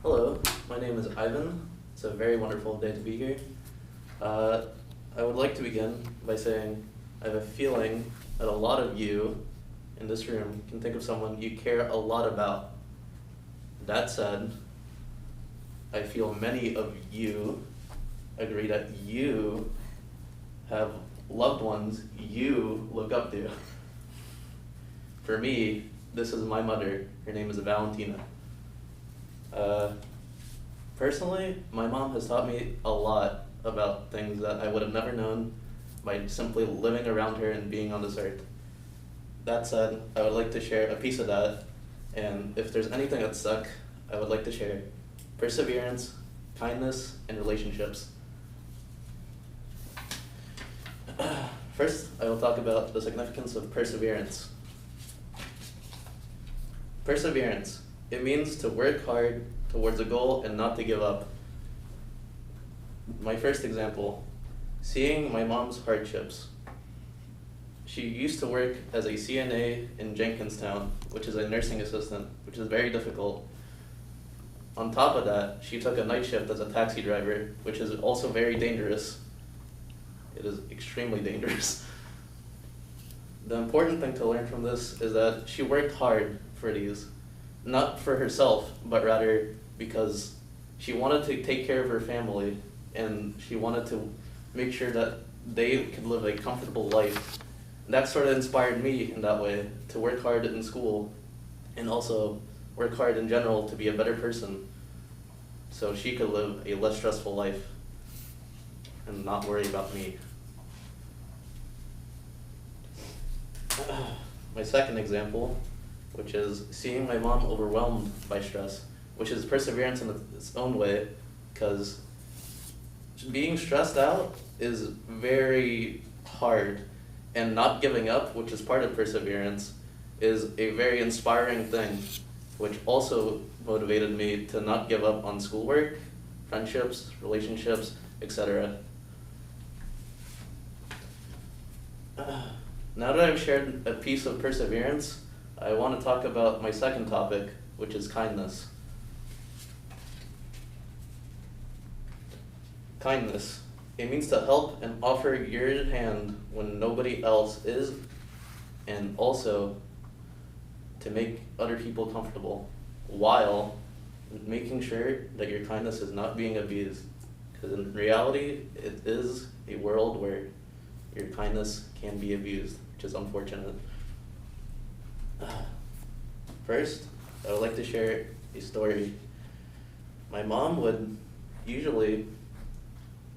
Hello, my name is Ivan. It's a very wonderful day to be here. I would like to begin by saying I have a feeling that a lot of you in this room can think of someone you care a lot about. That said, I feel many of you agree that you have loved ones you look up to. For me, this is my mother. Her name is Valentina. Personally, my mom has taught me a lot about things that I would have never known by simply living around her and being on this earth. That said, I would like to share a piece of that, and if there's anything that stuck, I would like to share perseverance, kindness, and relationships. First, I will talk about the significance of perseverance. Perseverance. It means to work hard towards a goal and not to give up. My first example, seeing my mom's hardships. She used to work as a CNA in Jenkinstown, which is a nursing assistant, which is very difficult. On top of that, she took a night shift as a taxi driver, which is also very dangerous. It is extremely dangerous. The important thing to learn from this is that she worked hard for these. Not for herself, but rather because she wanted to take care of her family and she wanted to make sure that they could live a comfortable life. That sort of inspired me in that way, to work hard in school and also work hard in general to be a better person so she could live a less stressful life and not worry about me. My second example, which is seeing my mom overwhelmed by stress, which is perseverance in its own way, because being stressed out is very hard, and not giving up, which is part of perseverance, is a very inspiring thing, which also motivated me to not give up on schoolwork, friendships, relationships, etc. Now that I've shared a piece of perseverance, I want to talk about my second topic, which is kindness. Kindness. It means to help and offer your hand when nobody else is, and also to make other people comfortable, while making sure that your kindness is not being abused. Because in reality, it is a world where your kindness can be abused, which is unfortunate. First, I would like to share a story. My mom would usually,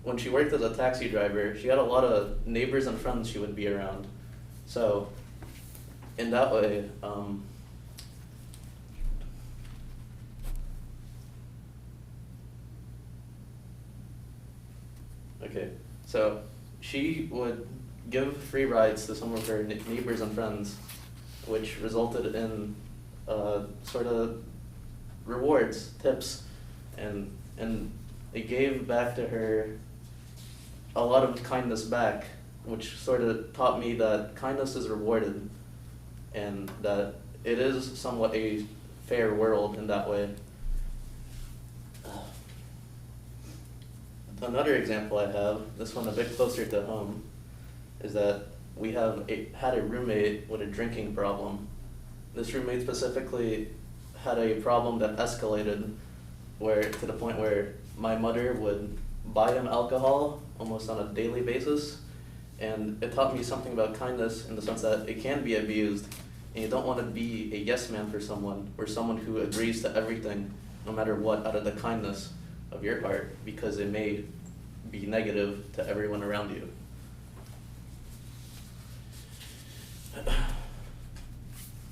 when she worked as a taxi driver, she had a lot of neighbors and friends she would be around. So, in that way, so she would give free rides to some of her neighbors and friends, which resulted in sort of rewards, tips, and it gave back to her a lot of kindness back, which sort of taught me that kindness is rewarded and that it is somewhat a fair world in that way. Another example I have, this one a bit closer to home, is that we had a roommate with a drinking problem. This roommate specifically had a problem that escalated to the point where my mother would buy him alcohol almost on a daily basis, and it taught me something about kindness in the sense that it can be abused, and you don't want to be a yes man for someone, or someone who agrees to everything, no matter what, out of the kindness of your heart, because it may be negative to everyone around you.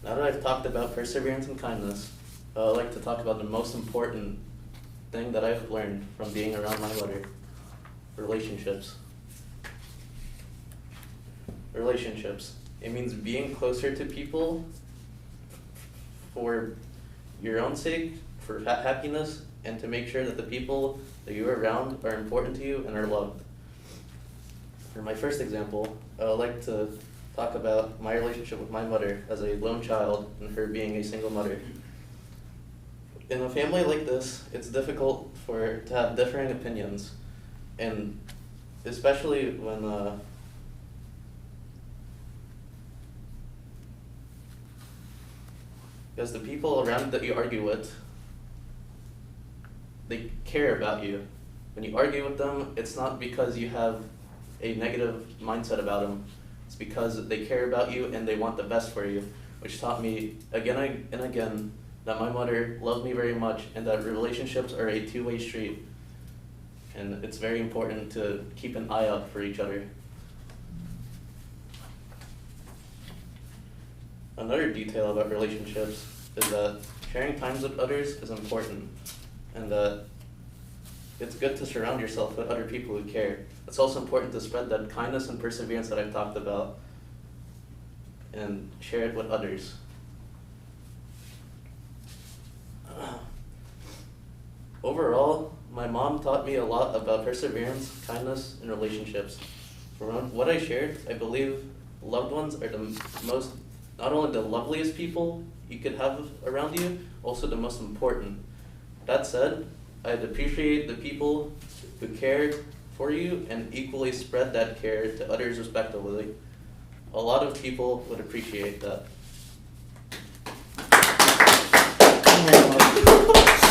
Now that I've talked about perseverance and kindness, I'd like to talk about the most important thing that I've learned from being around my mother: relationships. Relationships. It means being closer to people for your own sake, for happiness, and to make sure that the people that you're around are important to you and are loved. For my first example, I would like to talk about my relationship with my mother as a lone child and her being a single mother. In a family like this, it's difficult to have differing opinions, and especially when because the people around that you argue with, they care about you. When you argue with them, it's not because you have a negative mindset about them. It's because they care about you and they want the best for you, which taught me again and again that my mother loved me very much and that relationships are a two-way street. And it's very important to keep an eye out for each other. Another detail about relationships is that sharing times with others is important, and that it's good to surround yourself with other people who care. It's also important to spread that kindness and perseverance that I've talked about and share it with others. Overall, my mom taught me a lot about perseverance, kindness, and relationships. From what I shared, I believe loved ones are the most, not only the loveliest people you could have around you, also the most important. That said, I'd appreciate the people who cared for you and equally spread that care to others respectively. A lot of people would appreciate that.